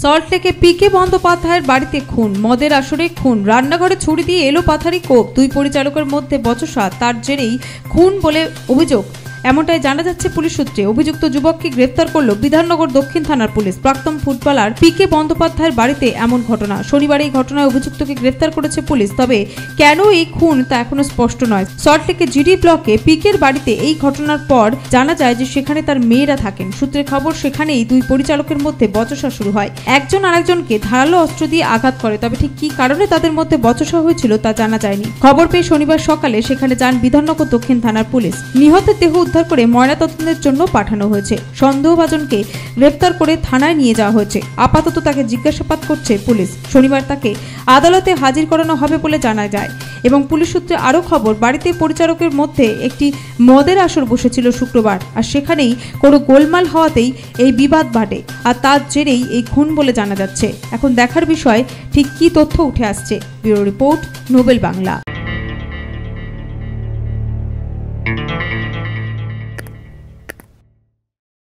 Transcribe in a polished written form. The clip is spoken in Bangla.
সল্টলেকে পিকে বন্দ্যোপাধ্যায়ের বাড়িতে খুন, মদের আসরে খুন, রান্নাঘরে ছুরি দিয়ে এলোপাথারি কোপ, দুই পরিচালকের মধ্যে বচসা, তার জেরেই খুন বলে অভিযোগ। এমনটাই জানা যাচ্ছে পুলিশ সূত্রে। অভিযুক্ত যুবককে গ্রেফতার করল বিধাননগর দক্ষিণ থানার পুলিশ। প্রাক্তন ফুটবলার পিকে বন্দ্যোপাধ্যায়ের বাড়িতে এমন ঘটনা। শনিবার এই ঘটনায় অভিযুক্তকে গ্রেফতার করেছে পুলিশ। তবে কেন এই খুন তা এখনো স্পষ্ট নয়। সল্টলেকের জিডি ব্লকে পিকের বাড়িতে এই ঘটনার পর জানা যায় যে সেখানে তার মেয়েরা থাকেন। সূত্রের খবর, সেখানেই দুই পরিচালকের মধ্যে বচসা শুরু হয়। একজন আরেকজনকে ধারালো অস্ত্র দিয়ে আঘাত করে। তবে ঠিক কি কারণে তাদের মধ্যে বচসা হয়েছিল তা জানা যায়নি। খবর পেয়ে শনিবার সকালে সেখানে যান বিধাননগর দক্ষিণ থানার পুলিশ। নিহতের দেহ উদ্ধার করে ময়নাতদন্তের জন্য পাঠানো হয়েছে। সন্দেহভাজনকে গ্রেফতার করে থানায় নিয়ে যাওয়া হয়েছে। আপাতত তাকে জিজ্ঞাসাবাদ করছে পুলিশ। শনিবার তাকে আদালতে হাজির করানো হবে বলে জানা যায়। এবং পুলিশ সূত্রে আরও খবর, বাড়িতে পরিচারকের মধ্যে একটি মদের আসর বসেছিল শুক্রবার। আর সেখানেই কোনো গোলমাল হওয়াতেই এই বিবাদ বাড়ে। আর তার জেরেই এই খুন বলে জানা যাচ্ছে। এখন দেখার বিষয় ঠিক কি তথ্য উঠে আসছে। Bureau report, Nobel Bangla.